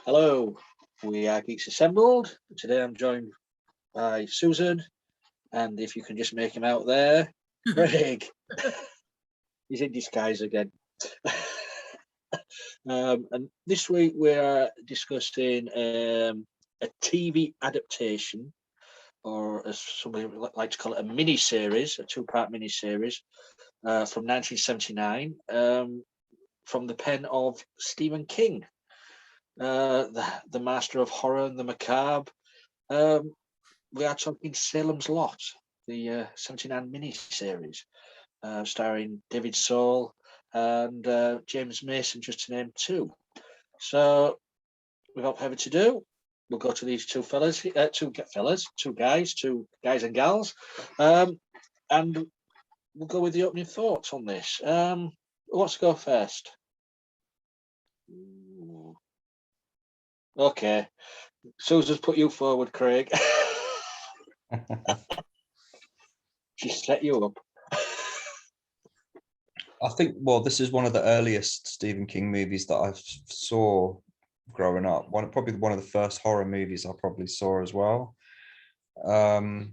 Hello, we are Geeks Assembled. Today I'm joined by Susan, and if you can just make him out there, Craig. He's in disguise again. And this week we are discussing a TV adaptation, or as somebody would like to call it, a mini-series, a two-part mini-series from 1979, from the pen of Stephen King. The master of horror and the macabre. We are talking Salem's Lot, the 79 mini-series, starring David Soul and James Mason, just to name two. So, without further ado, we'll go to these two guys and gals, and we'll go with the opening thoughts on this. Who wants to go first? Okay, Susan's put you forward, Craig. She set you up. I think, well, this is one of the earliest Stephen King movies that I saw growing up. Probably one of the first horror movies I probably saw as well. I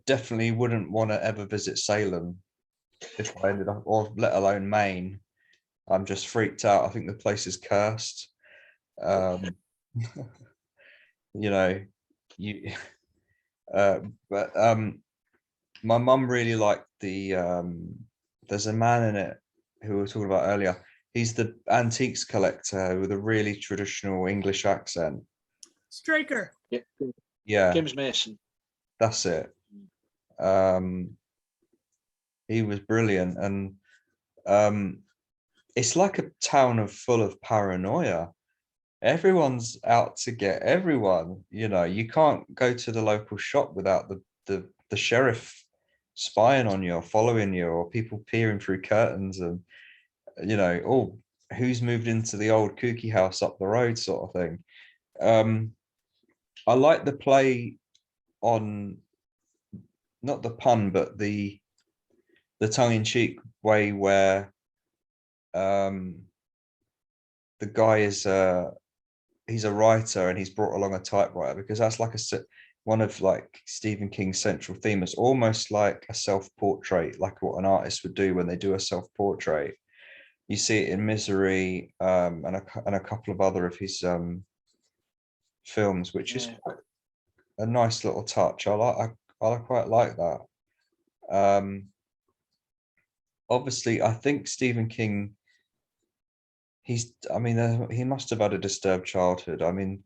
definitely wouldn't want to ever visit Salem if I ended up, or let alone Maine. I'm just freaked out. I think the place is cursed. You know, but my mum really liked there's a man in it who we were talking about earlier. He's the antiques collector with a really traditional English accent. Straker. Yeah, James Mason. That's it. He was brilliant, and it's like a town full of paranoia. Everyone's out to get everyone. You can't go to the local shop without the sheriff spying on you or following you, or people peering through curtains, and oh, who's moved into the old kooky house up the road, sort of thing. I like the play on, not the pun, but the tongue-in-cheek way where the guy is he's a writer and he's brought along a typewriter, because that's like one of like Stephen King's central theme. It's almost like a self-portrait, like what an artist would do when they do a self-portrait. You see it in Misery, and a couple of other of his films, which is a nice little touch. I quite like that. Obviously, I think Stephen King, he must have had a disturbed childhood. I mean,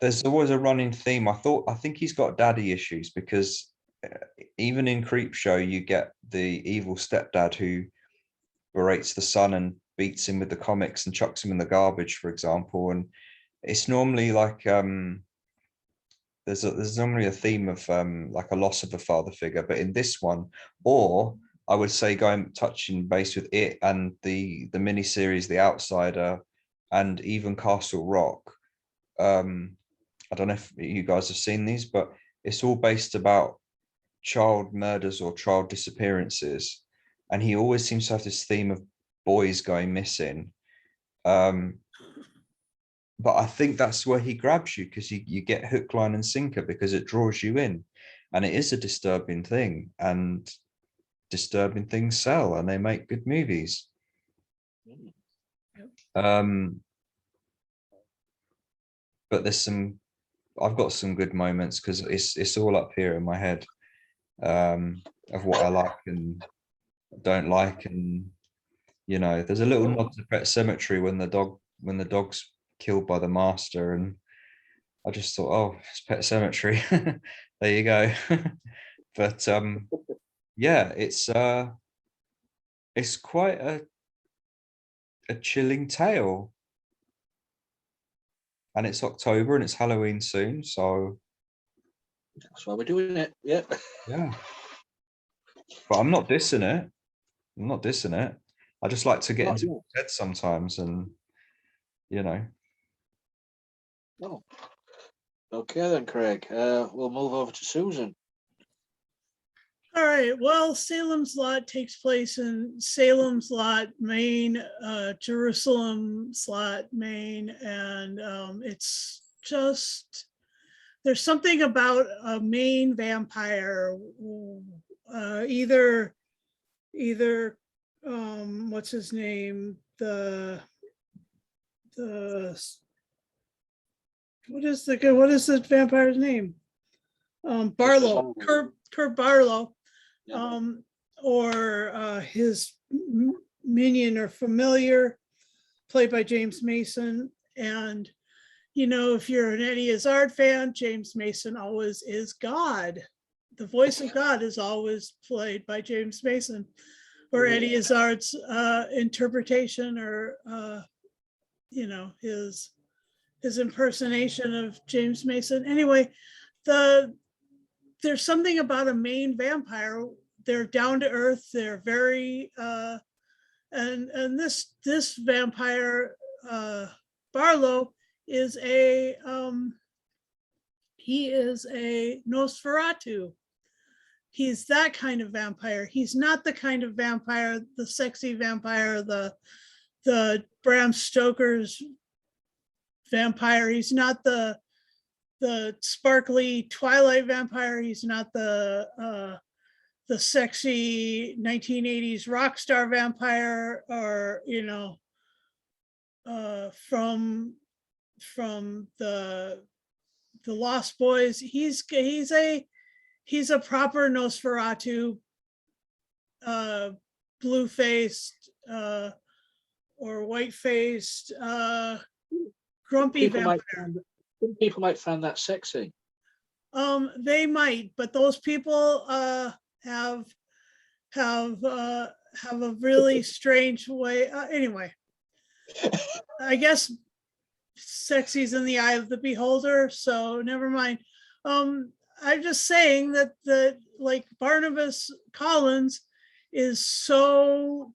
there's always a running theme. I think he's got daddy issues, because even in Creepshow, you get the evil stepdad who berates the son and beats him with the comics and chucks him in the garbage, for example. And it's normally like there's normally a theme of like a loss of a father figure, but in this one, or I would say touching base with it and the miniseries The Outsider, and even Castle Rock. I don't know if you guys have seen these, but it's all based about child murders or child disappearances, and he always seems to have this theme of boys going missing. But I think that's where he grabs you, because you get hook, line and sinker, because it draws you in, and it is a disturbing thing, and disturbing things sell, and they make good movies. But I've got some good moments, because it's all up here in my head, of what I like and don't like. And there's a little nod to Pet Sematary when the dog's killed by the master, and I just thought, oh, it's Pet Sematary. There you go. But yeah, it's quite a chilling tale, and it's October and it's Halloween soon, so that's why we're doing it. Yeah. But I'm not dissing it. I just like to get into head sometimes, and Oh, okay then, Craig. We'll move over to Susan. All right. Well, Salem's Lot takes place in Salem's Lot, Maine, Jerusalem's Lot, Maine, and it's just there's something about a Maine vampire, either what's his name, the what is the vampire's name? Barlow, Kurt Barlow. Yeah. Or his minion or familiar, played by James Mason. And, you know, if you're an Eddie Izzard fan, James Mason always is God. The voice of God is always played by James Mason, or Eddie Izzard's interpretation, or, you know, his impersonation of James Mason. Anyway, there's something about a Maine vampire. They're down to earth. They're very and this vampire, Barlow, is a he is a Nosferatu. He's that kind of vampire. He's not the kind of vampire, the sexy vampire, the Bram Stoker's vampire. He's not the sparkly Twilight vampire. He's not the sexy 1980s rock star vampire, or, you know, from the Lost Boys. He's a proper Nosferatu, blue-faced or white-faced, grumpy vampire. People might find that sexy. They might, but those people have a really strange way. Anyway, I guess sexy's in the eye of the beholder, so never mind. I'm just saying that like Barnabas Collins is so,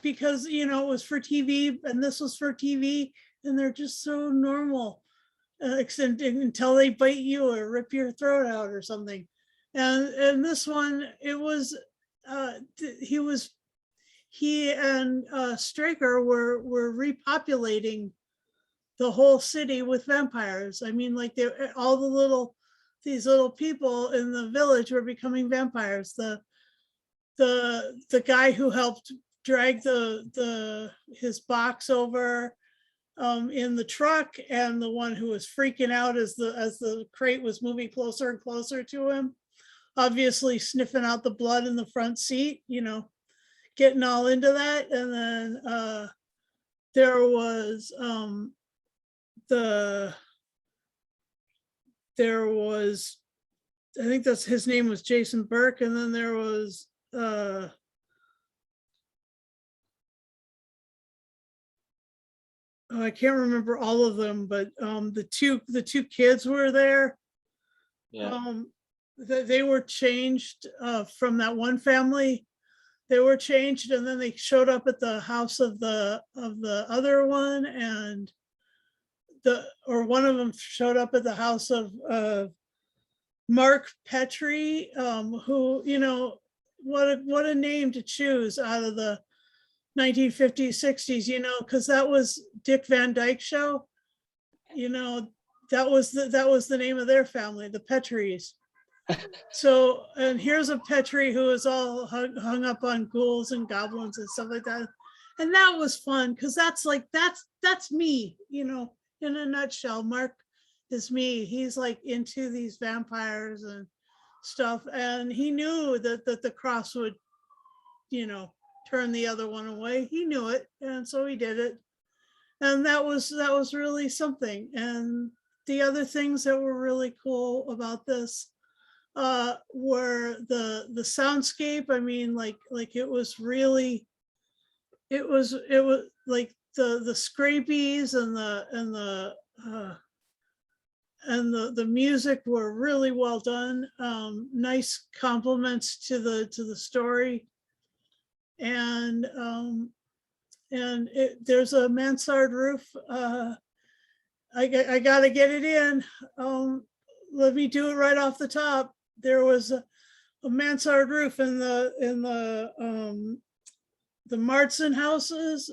because, you know, it was for TV and this was for TV, and they're just so normal, until they bite you or rip your throat out or something. And this one, it was he and Straker were repopulating the whole city with vampires. I mean, like all these little people in the village were becoming vampires. The guy who helped drag his box over in the truck, and the one who was freaking out as the crate was moving closer and closer to him, obviously sniffing out the blood in the front seat, you know, getting all into that. And then there was I think that's his name was Jason Burke, and then there was I can't remember all of them, but the two kids were there. Yeah. They were changed from that one family. They were changed, and then they showed up at the house of the other one, and one of them showed up at the house of Mark Petrie, who, you know, what a name to choose out of the 1950s, 60s, you know, because that was Dick Van Dyke Show. You know, that was the name of their family, the Petries. So, and here's a Petrie who is all hung up on ghouls and goblins and stuff like that. And that was fun, because that's me, you know, in a nutshell. Mark is me. He's like into these vampires and stuff. And he knew that the cross would, you know, turn the other one away. He knew it, and so he did it. And that was really something. And the other things that were really cool about this were the soundscape. I mean, like it was really, it was like the scrapies and the music were really well done. Nice compliments to the story. And there's a mansard roof. I gotta get it in. Let me do it right off the top. there was a mansard roof in the Martson houses.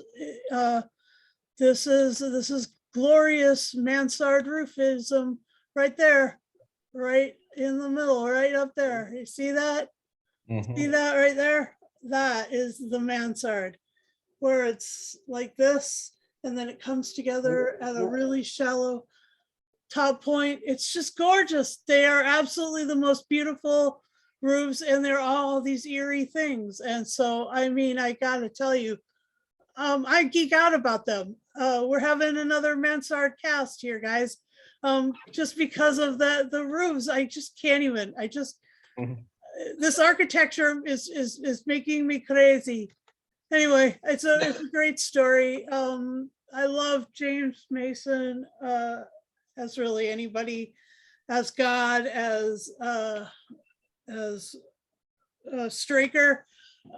This is glorious mansard roofism right there, right in the middle, right up there. You see that? See that right there? That is the mansard, where it's like this, and then it comes together at a really shallow top point. It's just gorgeous. They are absolutely the most beautiful roofs, and they're all these eerie things. And so, I mean, I gotta tell you, I geek out about them. We're having another mansard cast here, guys. Just because of the roofs, I just can't even. This architecture is making me crazy. Anyway, it's a great story. I love James Mason as really anybody, as God, as Straker,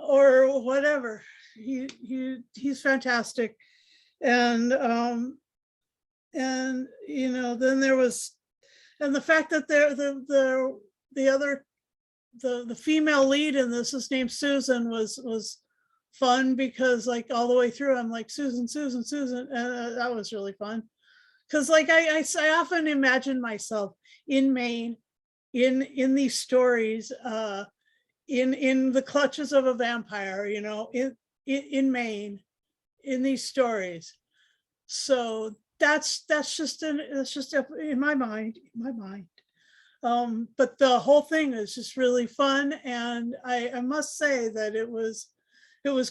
or whatever. He's fantastic. And you know, then there was, and the fact that the female lead in this is named Susan was fun, because like all the way through I'm like, Susan, and that was really fun, because like I often imagine myself in Maine, in these stories, in the clutches of a vampire, you know, in Maine, in these stories. So that's just in my mind. But the whole thing is just really fun, and I must say that it was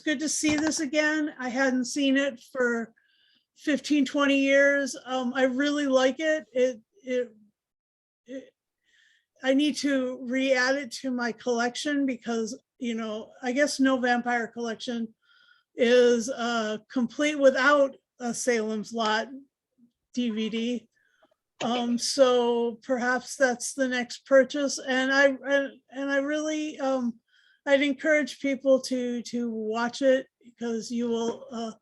good to see this again. I hadn't seen it for 15-20 years. I really like it. I need to re-add it to my collection, because, you know, I guess no vampire collection is complete without a Salem's Lot DVD. So perhaps that's the next purchase. And I really, I'd encourage people to watch it, because you will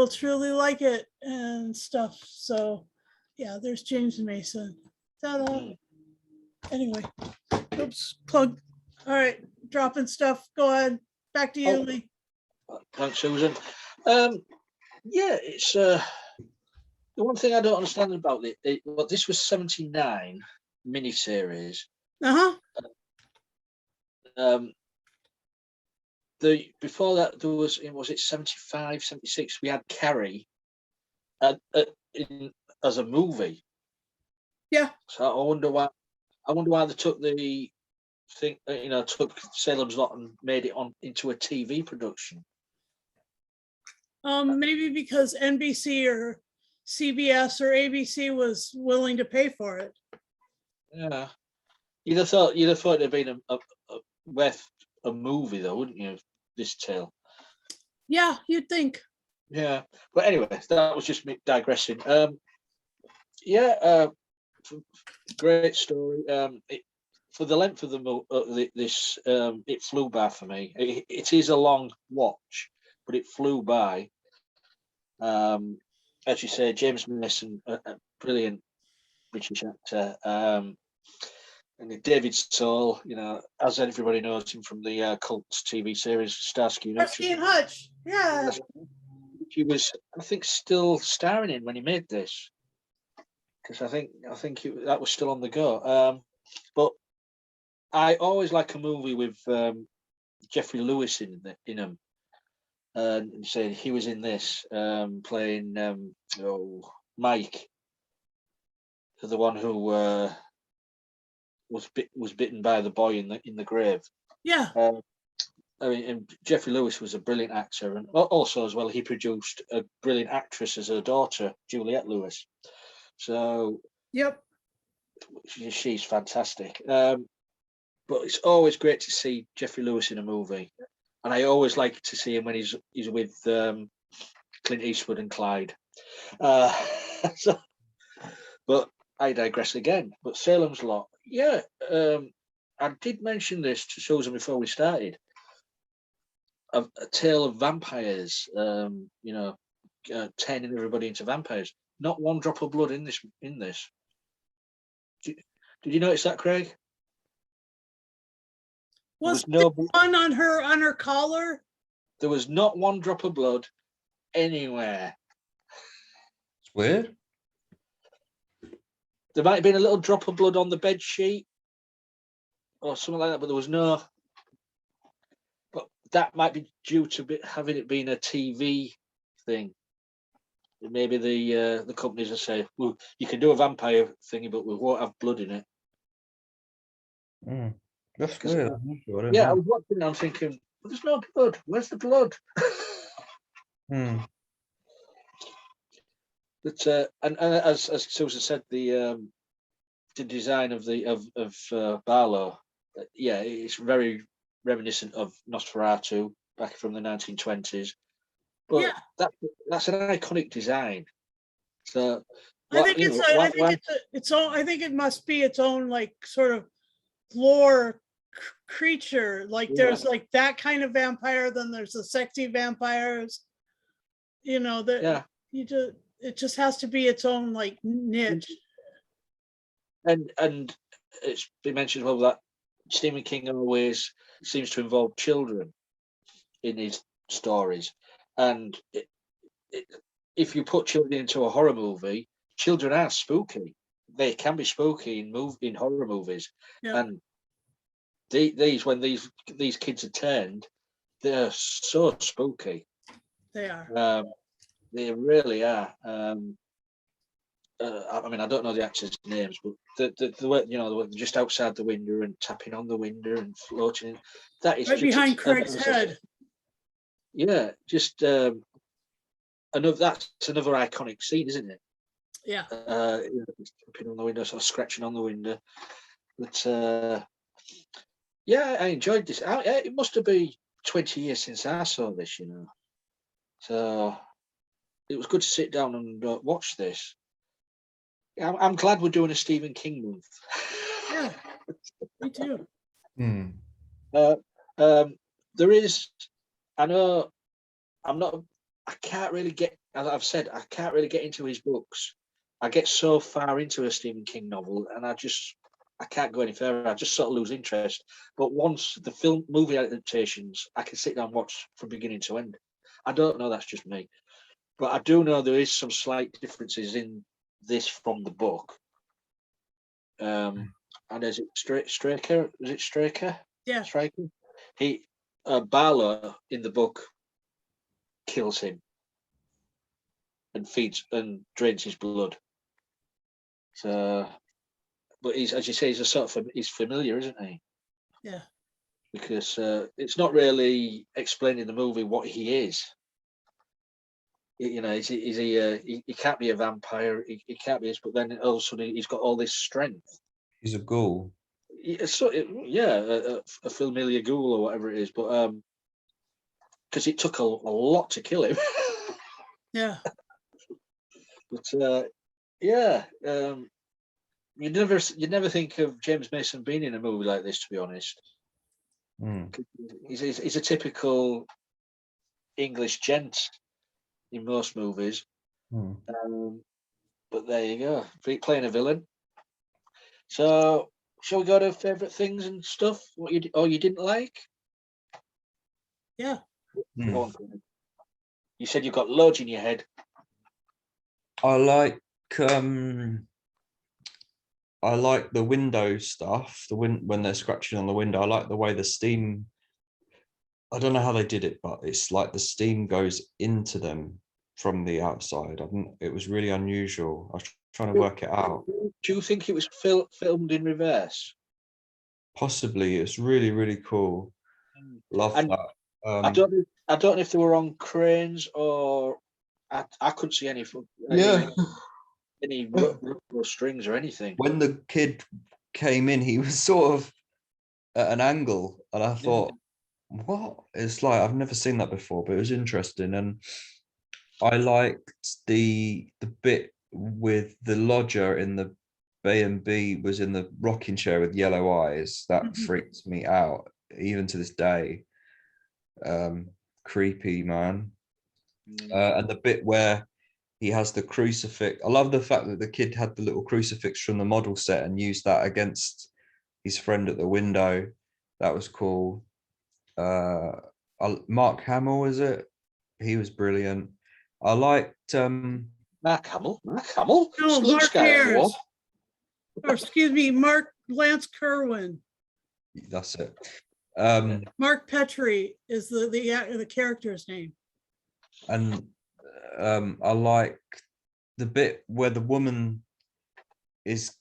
truly like it and stuff. So yeah, there's James Mason. Ta-da. Anyway, oops, plug. All right, dropping stuff. Go ahead. Back to you, Lee. Thanks, Susan. Yeah, it's the one thing I don't understand about it. Well, this was 79 miniseries. Before that, there was it 75, 76? We had Carrie as a movie. Yeah. So I wonder why they took the thing, took Salem's Lot and made it into a TV production. Maybe because NBC or CBS or ABC was willing to pay for it. Yeah, you'd have thought it'd been worth a movie, though, wouldn't you? This tale. Yeah, you'd think. Yeah, but anyway, that was just me digressing. Great story. For the length of this, it flew by for me. It is a long watch, but it flew by. As you say, James Mason, a brilliant British actor, and David Soul, as everybody knows him from the cult TV series Starsky and Hutch. Yeah, he was, I think, still starring in when he made this, because I think that was still on the go. But I always like a movie with Jeffrey Lewis in them. And saying he was in this, playing Mike, the one who was bitten by the boy in the grave. Yeah. I mean, and Jeffrey Lewis was a brilliant actor, and also as well, he produced a brilliant actress as her daughter, Juliette Lewis. So, yep, she's fantastic. But it's always great to see Jeffrey Lewis in a movie. And I always like to see him when he's with Clint Eastwood and Clyde. But I digress again. But Salem's Lot, yeah. I did mention this to Susan before we started. A tale of vampires, turning everybody into vampires. Not one drop of blood in this. Did you notice that, Craig? There Was was no, one on her collar? there was not one drop of blood anywhere. It's weird. There might have been a little drop of blood on the bed sheet or something like that, but there was no. But that might be due to having it been a TV thing. Maybe the companies will say, "Well, you can do a vampire thingy, but we won't have blood in it." That's 'Cause, weird. I'm not sure, I don't Yeah, I know. was watching and I'm thinking, well, there's no blood. Where's the blood? Hmm. But and as Susan said, the design of Barlow, yeah, it's very reminiscent of Nosferatu back from the 1920s. But Yeah. that's an iconic design. So I think you it's know, a, why- I think why- it's its own. I think it must be its own like sort of lore creature. Like Yeah. there's like that kind of vampire, then there's the sexy vampires. You know that yeah, it just has to be its own like niche. and it's been mentioned as well that Stephen King always seems to involve children in his stories, and if you put children into a horror movie, children are spooky. They can be spooky in horror movies, Yeah. and when these kids are turned, they're so spooky. They are. They really are. I mean, I don't know the actors' names, but the way, you know, they were just outside the window and tapping on the window and floating. That is Right behind Craig's head. Yeah, just that's another iconic scene, isn't it? Yeah. You know, tapping on the window, sort of scratching on the window. But yeah, I enjoyed this. It must have been 20 years since I saw this, you know. So it was good to sit down and watch this. I'm glad we're doing a Stephen King month. Yeah. Me too. Hmm. There is, I know, I can't really get, as I've said, I can't really get into his books. I get so far into a Stephen King novel and I can't go any further. I just sort of lose interest. But once the movie adaptations, I can sit down and watch from beginning to end. I don't know, that's just me. But I do know there is some slight differences in this from the book. And is it Straker? Is it Straker? Yeah. Striker? Barlow in the book kills him and feeds and drains his blood. So, but he's, as you say, he's familiar, isn't he? Yeah. Because it's not really explained in the movie what he is. You know, is he can't be a vampire. He can't be this, but then all of a sudden he's got all this strength. He's a ghoul. A familiar ghoul or whatever it is, but because it took a lot to kill him. Yeah. But you never think of James Mason being in a movie like this, to be honest. He's a typical English gent in most movies. But there you go, playing a villain. So, shall we go to favourite things and stuff? What you didn't like? Yeah. Go on, Glenn. You said you've got loads in your head. I like the window stuff. When they're scratching on the window, I like the way the steam. I don't know how they did it, but it's like the steam goes into them from the outside. It was really unusual. I was trying to work it out. Do you think it was filmed in reverse? Possibly. It's really, really cool. Love And that. I don't know if they were on cranes or I couldn't see any strings or anything. When the kid came in, he was sort of at an angle, and I thought, what? It's like I've never seen that before, but it was interesting. And I liked the bit with the lodger in the B&B was in the rocking chair with yellow eyes. That freaks me out even to this day. Creepy, man. And the bit where he has the crucifix. I love the fact that the kid had the little crucifix from the model set and used that against his friend at the window. That was cool. Mark Hamill, is it? He was brilliant. I liked Mark Hamill. Mark Hamill. No, Luke Mark Skywalker. Mears. Or excuse me, Lance Kerwin. that's it. Mark Petrie is the character's name. And I like the bit where the woman is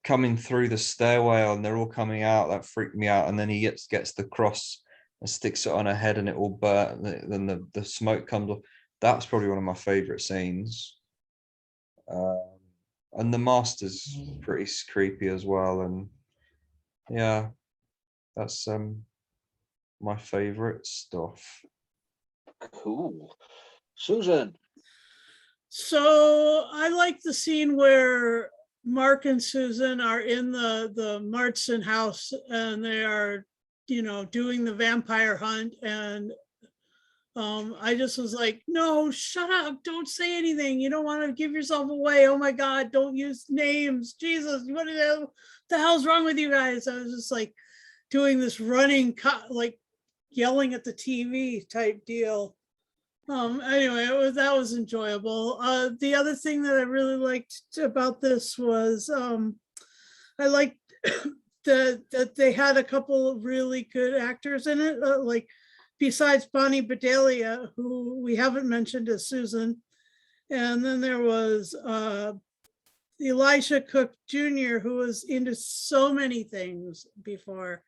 coming through the stairwell and they're all coming out. That freaked me out. And then he gets the cross and sticks it on her head and it all burnt. Then the smoke comes off. That's probably one of my favorite scenes. And the master's pretty creepy as well. And yeah, that's my favorite stuff. Cool. Susan. So I like the scene where Mark and Susan are in the Martson house and they are, doing the vampire hunt. And I just was like, no, shut up. Don't say anything. You don't want to give yourself away. Oh my God, don't use names. Jesus, what the hell's wrong with you guys? I was just like doing this running, like yelling at the TV type deal. Anyway, that was enjoyable. The other thing that I really liked about this was I liked that they had a couple of really good actors in it, like besides Bonnie Bedelia, who we haven't mentioned as Susan. And then there was Elisha Cook Jr., who was into so many things before.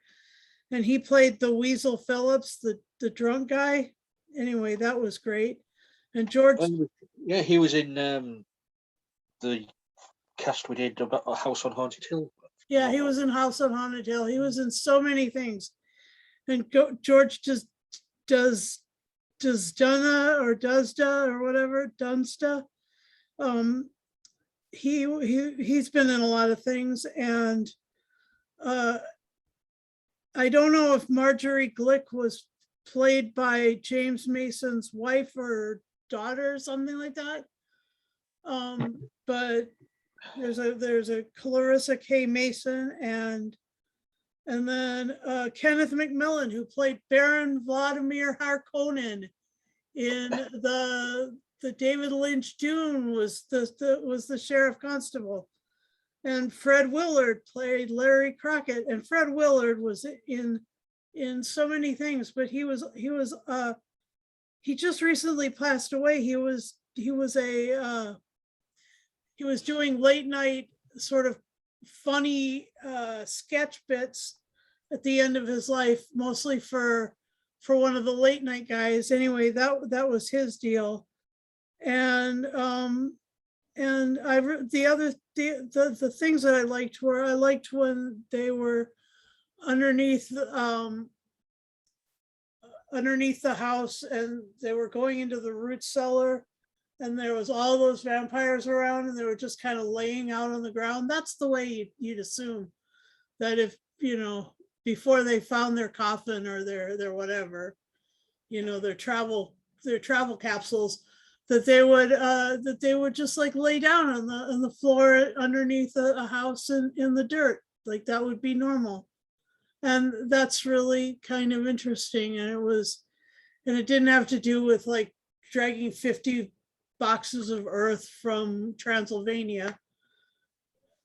And he played the Weasel Phillips, the drunk guy. Anyway, that was great. And George. Yeah, he was in the cast we did about a House on Haunted Hill. Yeah, he was in House on Haunted Hill. He was in so many things. And George just does Dunna or Duzda or whatever, Dunsta. He's been in a lot of things. And I don't know if Marjorie Glick was played by James Mason's wife or daughter or something like that. But there's a Clarissa K. Mason and then Kenneth McMillan, who played Baron Vladimir Harkonnen in the David Lynch Dune, was the sheriff constable. And Fred Willard played Larry Crockett, and Fred Willard was in so many things, but he just recently passed away. He was doing late night sort of funny sketch bits at the end of his life, mostly for one of the late night guys. Anyway, that was his deal. And the things that I liked when they were underneath the house and they were going into the root cellar and there was all those vampires around and they were just kind of laying out on the ground. That's the way you'd assume that if, before they found their coffin or their whatever, their travel capsules, that they would just like lay down on the floor underneath a house in the dirt. Like that would be normal. And that's really kind of interesting. And it didn't have to do with like dragging 50 boxes of earth from Transylvania,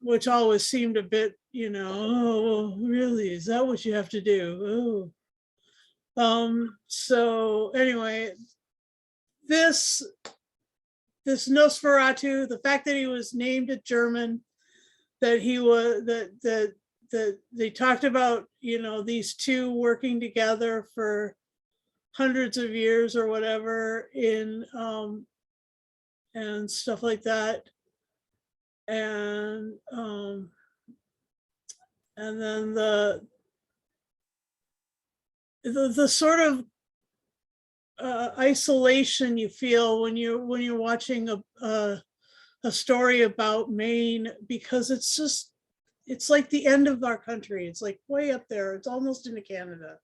which always seemed a bit, oh, really? Is that what you have to do? Oh. So anyway, this Nosferatu, the fact that he was named a German, that he was that they talked about, these two working together for hundreds of years or whatever in and stuff like that. And then the sort of isolation you feel when you're watching a story about Maine, because it's like the end of our country. It's like way up there. It's almost into Canada.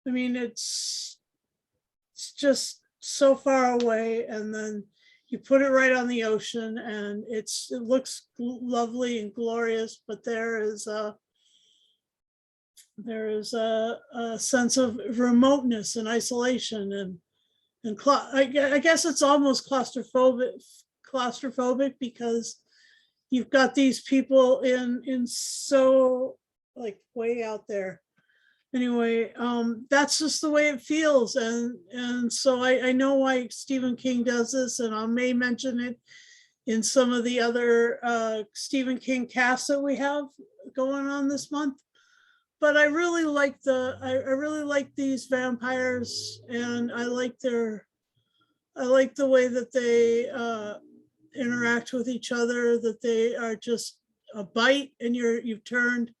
I mean, it's just so far away, and then you put it right on the ocean and it looks lovely and glorious, but there is There is a sense of remoteness and isolation, and I guess it's almost claustrophobic because you've got these people in so like way out there. Anyway, that's just the way it feels, and so I know why Stephen King does this, and I may mention it in some of the other Stephen King casts that we have going on this month. But I really like I really like these vampires, and I like the way that they interact with each other, that they are just a bite and you've turned,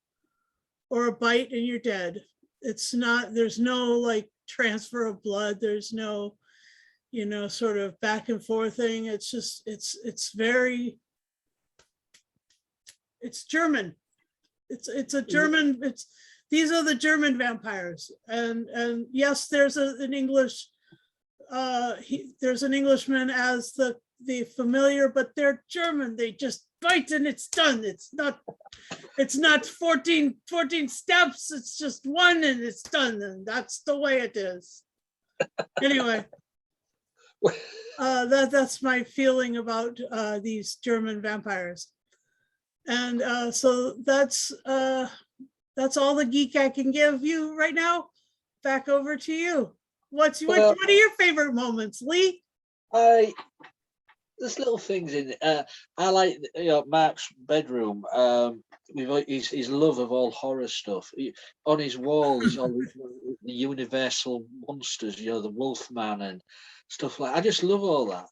or a bite and you're dead. It's not, there's no like transfer of blood. There's no, sort of back and forth thing. It's just, it's very, it's German. It's a German, these are the German vampires. And yes, there's an English, there's an Englishman as the familiar, but they're German. They just bite and it's done. It's not 14 steps. It's just one and it's done. And that's the way it is. Anyway, that's my feeling about these German vampires. And so that's all the geek I can give you right now. Back over to you. What are your favorite moments, Lee? There's little things in it. I like Mark's bedroom. His love of all horror stuff. On his wall is all the universal monsters, the Wolfman and stuff like. I just love all that.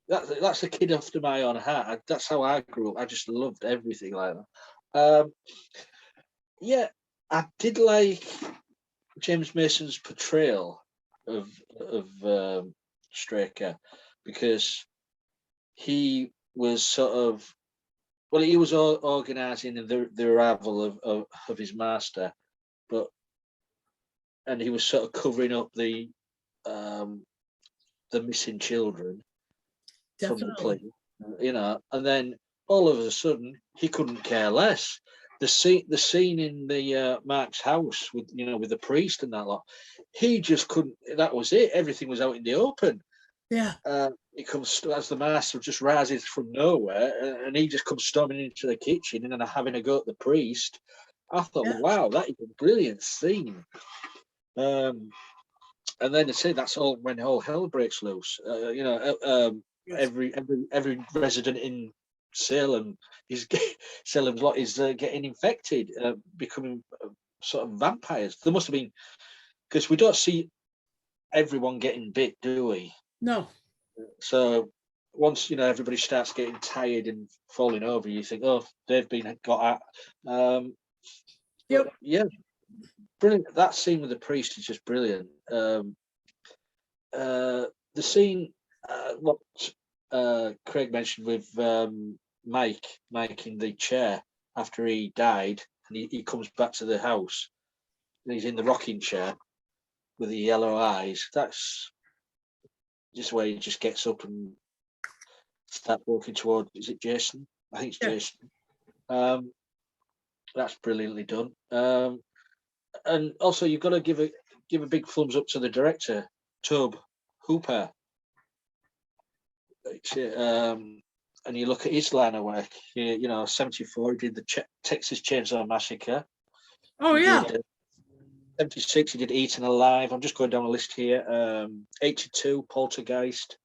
That's a kid after my own heart. That's how I grew up. I just loved everything like that. Yeah, I did like James Mason's portrayal of Straker, because he was sort of, he was organising the arrival of his master, and he was sort of covering up the missing children. Definitely. From the play, and then all of a sudden he couldn't care less. The scene in the Mark's house with the priest and that lot, he just couldn't. That was it. Everything was out in the open. Yeah. He comes as the master just rises from nowhere, and he just comes storming into the kitchen and then having a go at the priest. I thought, wow, that is a brilliant scene. And then they say that's all when all hell breaks loose. Every resident in Salem Salem's lot is getting infected, becoming sort of vampires. There must have been, because we don't see everyone getting bit, do we? No. So once everybody starts getting tired and falling over, you think, oh, they've been got at. Yep. Yeah, brilliant. That scene with the priest is just brilliant. The scene, what Craig mentioned with Mike in the chair after he died, and he comes back to the house and he's in the rocking chair with the yellow eyes. That's just where he just gets up and starts walking toward, is it Jason? I think it's Jason. That's brilliantly done. And also you've got to give a big thumbs up to the director, Tobe Hooper. And you look at his line of work, 74, he did the Texas Chainsaw Massacre. Oh, yeah. 76, he did Eaten Alive. I'm just going down the list here. 82, Poltergeist.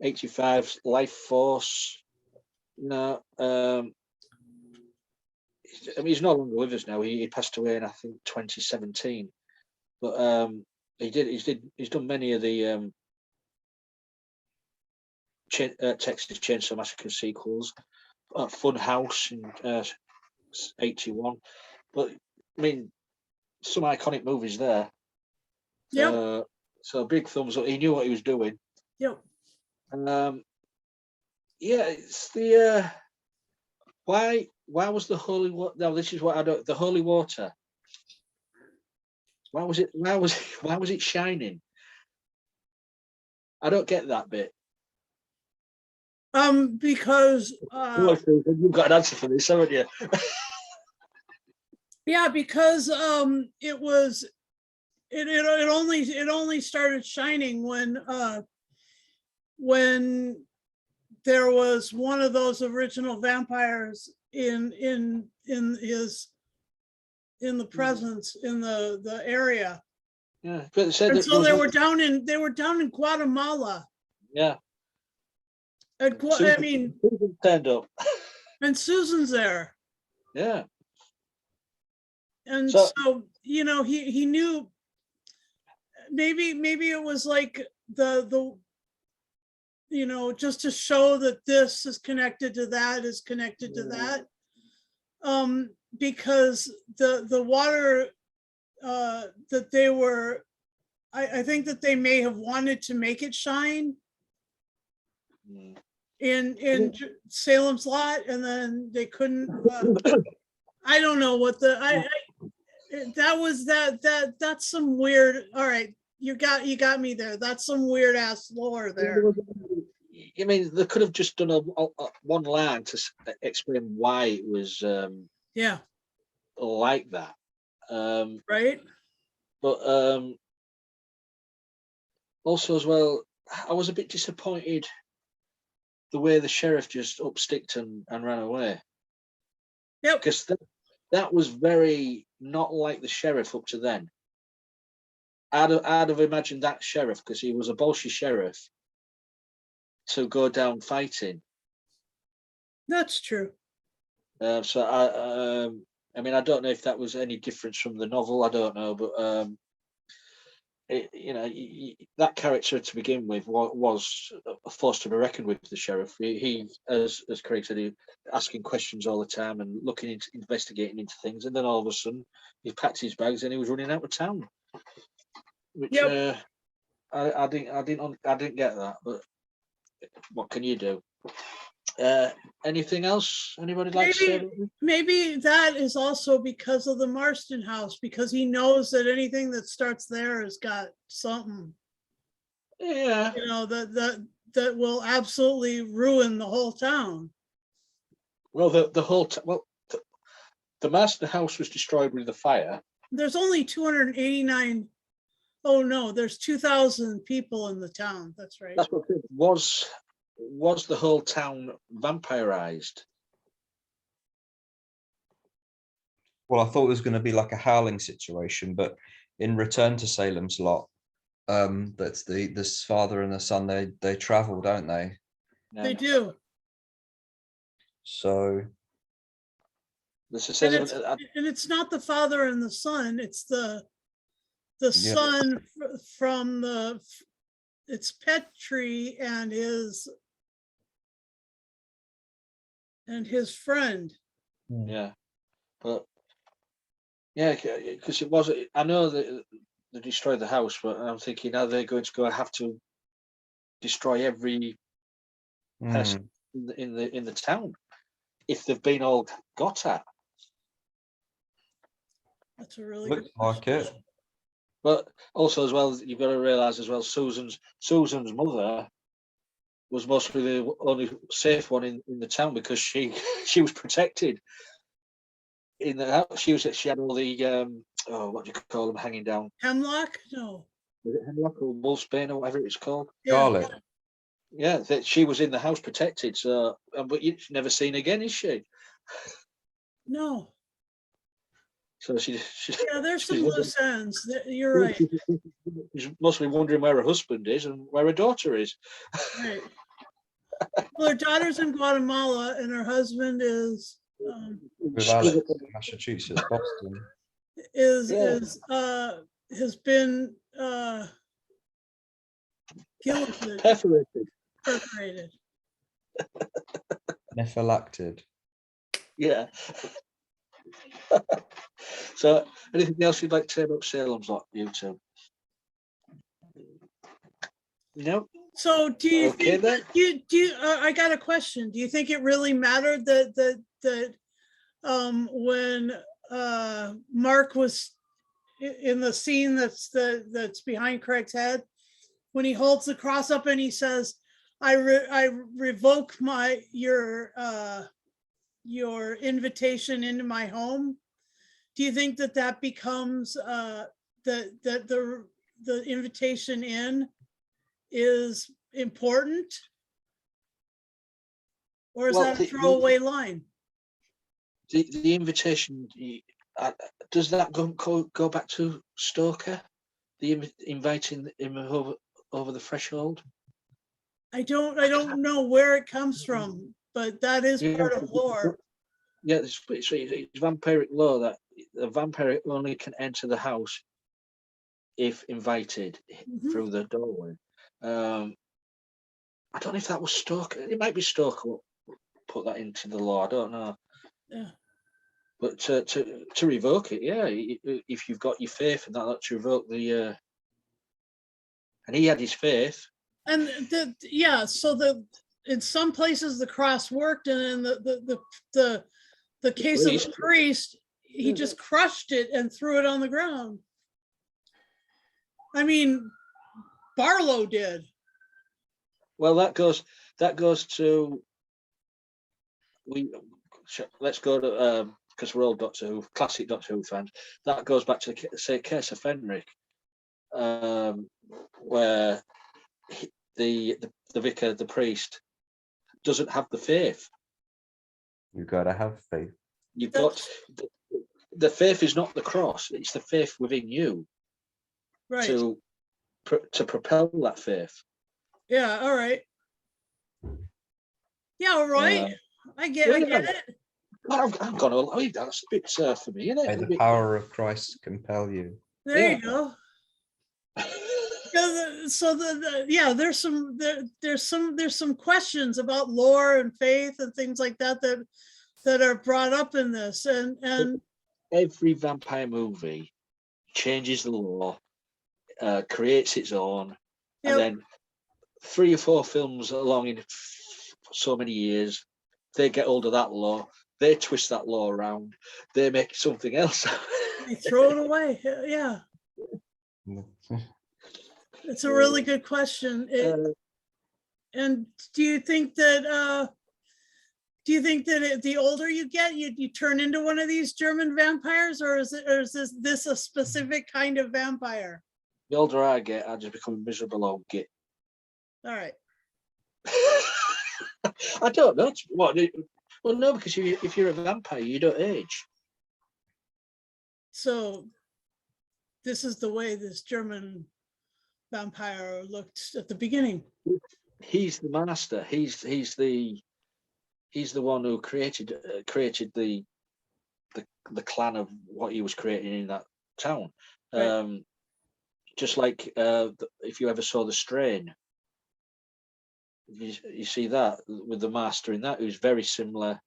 85, Life Force. He's no longer with us now. He passed away in, I think, 2017. But he's done many of the Texas Chainsaw Massacre sequels. Fun House in 81. But I mean, some iconic movies there. Yep. So big thumbs up. He knew what he was doing. Yep. It's the why was the holy water? No, this is what I don't. The holy water. Why was it shining? I don't get that bit. Because You've got an answer for this, haven't you? Yeah, because it only started shining when there was one of those original vampires in the presence in the area. Yeah, but they said And that so there was they were down in Guatemala. yeah. I Susan- mean, Susan turned up. and Susan's there. Yeah. And So- so, he knew, maybe it was like the just to show that this is connected to that is connected to that. Because the water that they were, I think that they may have wanted to make it shine Mm. in Salem's Lot, and then they couldn't. I don't know what that's some weird. All right, you got me there. That's some weird ass lore there. I mean, they could have just done a one line to explain why it was Yeah, like that. right. But also as well, I was a bit disappointed the way the sheriff just upsticked and ran away. Yep. Because that was very not like the sheriff up to then. I'd have imagined that sheriff, because he was a Bolshevik sheriff, to go down fighting. That's true. So I mean, I don't know if that was any difference from the novel. I don't know, but that character to begin with was a force to be reckoned with. The sheriff, he as Craig said, he asking questions all the time and looking into investigating into things, and then all of a sudden he packed his bags and he was running out of town. Which Yep. I didn't get that, but what can you do? Anything else anybody like to say? Maybe that is also because of the Marston house, because he knows that anything that starts there has got something, Yeah. that will absolutely ruin the whole town. Well, the whole the Marston house was destroyed with the fire. There's only 289. Oh no, there's 2,000 people in the town. That's right. That's what it was the whole town vampirized. Well, I thought it was going to be like a howling situation, but in Return to Salem's Lot, that's this father and the son, they travel, don't they? They do. So This is, And it's not the father and the son, it's the son from it's Petrie and his friend. yeah, but yeah, because it was. I know that they destroyed the house, but I'm thinking, are they going to go have to destroy every person in the town if they've been all got at? That's a really looks good like question. it. But also as well, you've got to realise as well, Susan's mother was mostly the only safe one in the town, because she was protected in the house. She had all the what do you call them hanging down? Hemlock? No. Was it hemlock or wolfsbane or whatever it's called? Yeah. Scarlet. Yeah, that she was in the house protected. So, but you've never seen again, is she? No. So she Yeah, there's some she's loose ends. You're right. she's mostly wondering where her husband is and where her daughter is. Right. Well, her daughter's in Guatemala and her husband is With Alex, Massachusetts, Boston. has been gilleted, perforated. Nephilacted. Yeah. So, anything else you'd like to say about Salem's Lot, you two? No. So, do you Okay, think that I got a question. Do you think it really mattered that when Mark was in the scene that's behind Craig's head, when he holds the cross up and he says, I revoke your invitation into my home. do you think that that becomes the invitation in is important? Or is Well, that a throwaway line? The invitation, does that go back to Stoker? The inviting him over the threshold? I don't know where it comes from, but that is part of lore. Yeah, it's vampiric law that the vampire only can enter the house if invited Mhm. through the doorway. I don't know if that was Stoker. It might be Stoker put that into the law. I don't know. Yeah. But to revoke it, yeah, if you've got your faith and that to revoke the, and he had his faith. And so in some places the cross worked, and in the case of the priest, he just crushed it and threw it on the ground. I mean, Barlow did. Well, that goes to let's go to because we're all Doctor Who, classic Doctor Who fans. That goes back to the case of Fenric, where the vicar, the priest, doesn't have the faith. You gotta have faith. You've got the faith is not the cross; it's the faith within you, right, to propel that faith. Yeah. All right. Yeah. All right. I get it. I'm gonna leave that. That's a bit for me, isn't it? May the power of Christ compel you. There you go. So there's some questions about lore and faith and things like that are brought up in this, and every vampire movie changes the law, creates its own, and then 3 or 4 films along in so many years, they get hold of that law, they twist that law around, they make something else. They throw it away. Yeah. It's a really good question. And do you think that the older you get, you turn into one of these German vampires, or is this a specific kind of vampire? The older I get, I just become a miserable old git. All right. I don't know. Well, no, because if you're a vampire, you don't age. So this is the way this German vampire looked at the beginning. He's the master. He's the one who created the clan of what he was creating in that town. Right. Just like if you ever saw The Strain, you see that with the master in that, who's very similar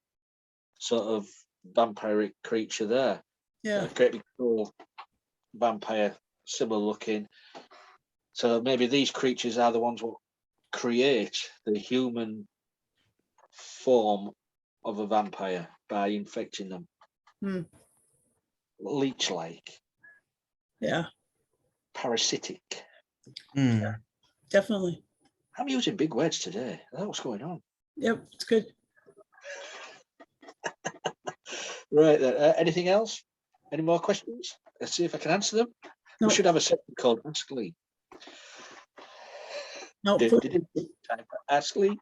sort of vampiric creature there. Yeah. Great big cool vampire, similar looking. So maybe these creatures are the ones who create the human form of a vampire by infecting them. Leech-like. Yeah. Parasitic. Yeah, definitely. I'm using big words today. That's what's going on. Yep, it's good. Right then. Anything else? Any more questions? Let's see if I can answer them. No. We should have a section called Ask Lee. No. Ask Lee.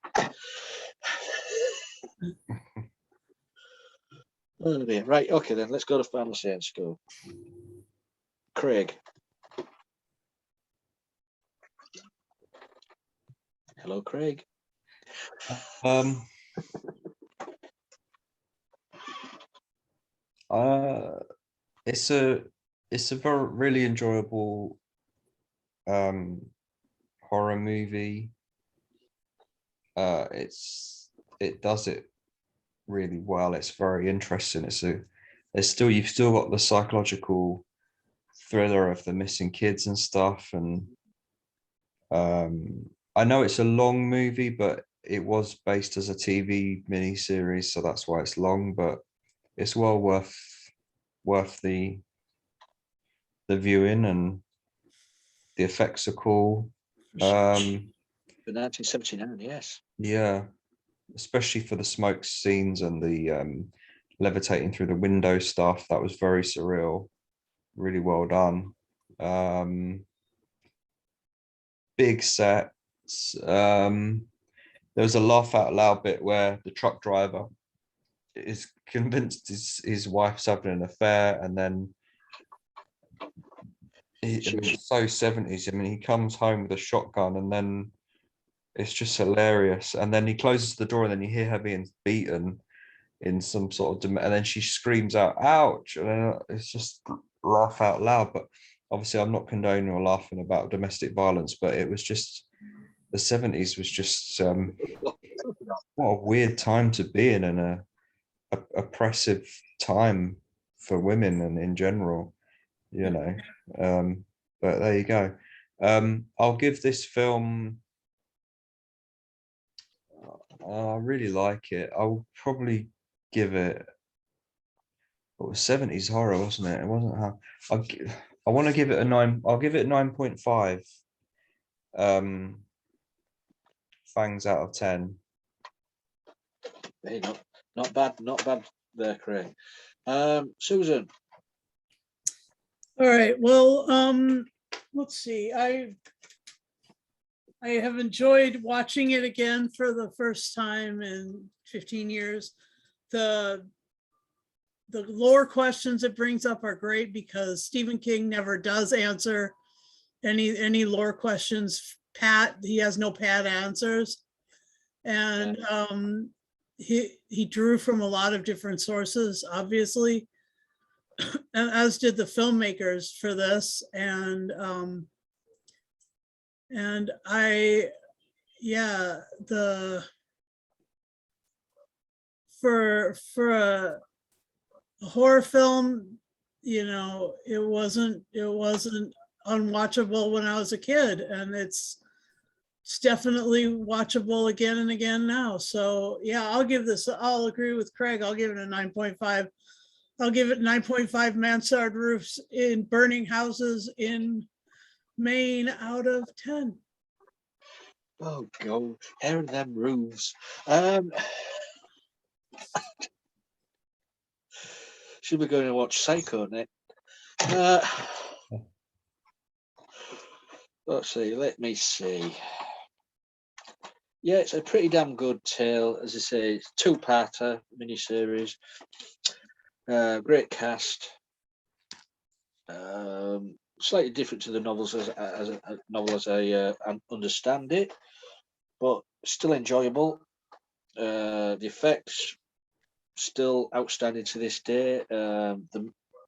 Oh dear. Right. Okay then. Let's go to Final Science School. Craig. Hello, Craig. It's a very really enjoyable horror movie. It does it really well. It's very interesting. You've still got the psychological thriller of the missing kids and stuff, and I know it's a long movie, but it was based as a TV miniseries, so that's why it's long, but it's well worth the viewing, and the effects are cool. The 1979, yes. Yeah, especially for the smoke scenes and the levitating through the window stuff. That was very surreal. Really well done. Big sets. There was a laugh out loud bit where the truck driver is convinced his wife's having an affair, and then it was so 70s. I mean, he comes home with a shotgun, and then it's just hilarious. And then he closes the door, and then you hear her being beaten in some sort of, and then she screams out, "Ouch!" And then it's just laugh out loud. But obviously, I'm not condoning or laughing about domestic violence, but it was just, the 70s was just what a weird time to be in, and a oppressive time for women and in general, you know. But there you go. I'll give this film, I really like it. I'll probably give it, it was 70s horror, wasn't it? It wasn't how I want to give it a 9. I'll give it 9.5 fangs out of 10. There you go. Not bad there, Craig. Susan. All right, well, let's see. I have enjoyed watching it again for the first time in 15 years. The lore questions it brings up are great, because Stephen King never does answer any lore questions pat. He has no pat answers. And he drew from a lot of different sources, obviously, and as did the filmmakers for this. And for a horror film, you know, it wasn't unwatchable when I was a kid, and it's definitely watchable again and again now. So yeah, I'll agree with Craig. I'll give it a 9.5. I'll give it 9.5 mansard roofs in burning houses in Maine out of 10. Oh God, hair and them roofs. Should we go and watch Psycho next? Let's see. Let me see. Yeah, it's a pretty damn good tale. As I say, it's 2-parter miniseries. Great cast. Slightly different to the novels as I understand it, but still enjoyable. The effects still outstanding to this day. The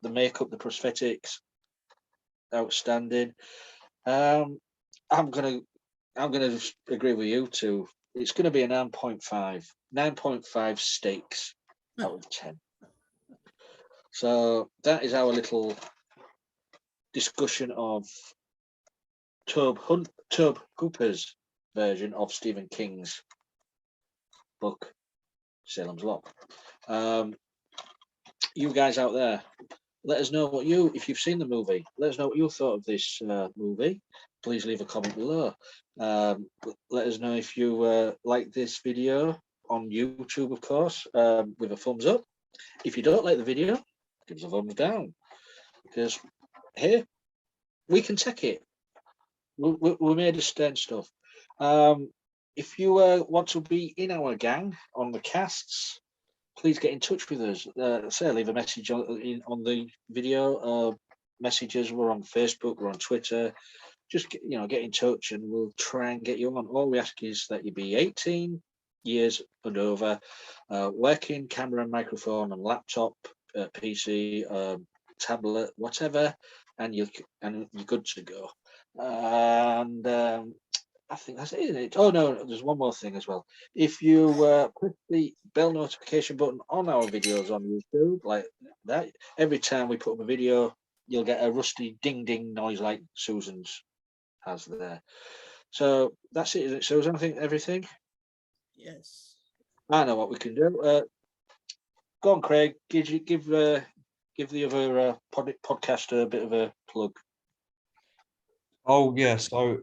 makeup, the prosthetics, outstanding. I'm gonna agree with you too. It's gonna be a 9.5. 9.5 stakes out of 10. So that is our little discussion of Tobe Hooper's version of Stephen King's book, Salem's Lot. You guys out there, let us know if you've seen the movie, let us know what you thought of this movie. Please leave a comment below. Let us know if you like this video on YouTube, of course, with a thumbs up. If you don't like the video, give us a thumbs down, because here we can take it. We made a stand stuff. If you want to be in our gang on the casts, please get in touch with us. Say, leave a message on the video. Messages. We're on Facebook. We're on Twitter. Just get in touch, and we'll try and get you on. All we ask is that you be 18 years and over, working camera and microphone and laptop, PC, tablet, whatever, and you're good to go. And I think that's it, isn't it? Oh no, there's one more thing as well. If you click the bell notification button on our videos on YouTube, like that, every time we put up a video, you'll get a rusty ding ding noise like Susan's has there. So that's it, isn't it, Susan? I think everything. Yes. I know what we can do. Go on, Craig. Give the other podcaster a bit of a plug. Oh yeah, so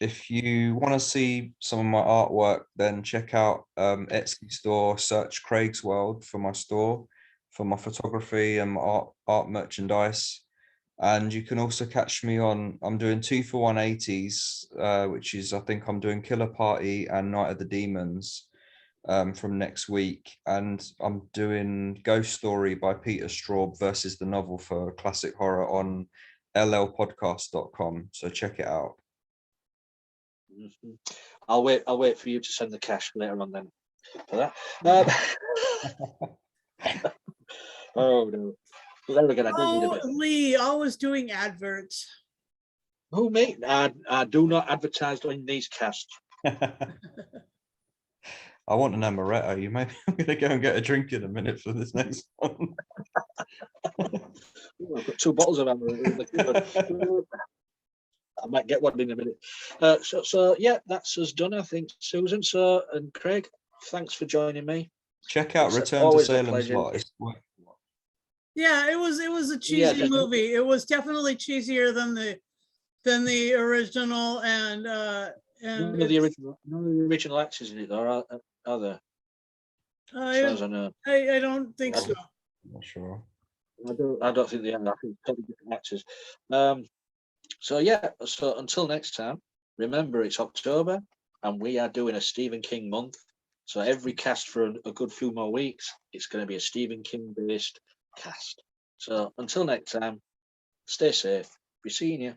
if you want to see some of my artwork, then check out Etsy store, search Craig's World for my store, for my photography and my art merchandise. And you can also catch me on, I'm doing 2 for 180s, which is, I think I'm doing Killer Party and Night of the Demons from next week. And I'm doing Ghost Story by Peter Straub versus the novel for classic horror on llpodcast.com. So check it out. Mhm. I'll wait for you to send the cash later on then for that. Oh no. Well, there we go. I do need a Oh, bit. Lee, always doing adverts. Who me? I do not advertise on these casts. I want an amaretto. You maybe I'm gonna go and get a drink in a minute for this next one. Ooh, I've got 2 bottles of amber in the cupboard. I might get one in a minute. So yeah, that's us done, I think, Susan. So, and Craig, thanks for joining me. Check out It's Return to always a Salem's pleasure. Lot. It's worth it. Yeah, it was a cheesy definitely. movie. It was definitely cheesier than the original, and None of the original actors in it, though, are there? As far as I know, I don't think so. I'm not sure. I don't think they are. I think totally different actors. So yeah. So until next time, remember it's October, and we are doing a Stephen King month. So every cast for a good few more weeks, it's going to be a Stephen King based cast. So until next time, stay safe. Be seeing you.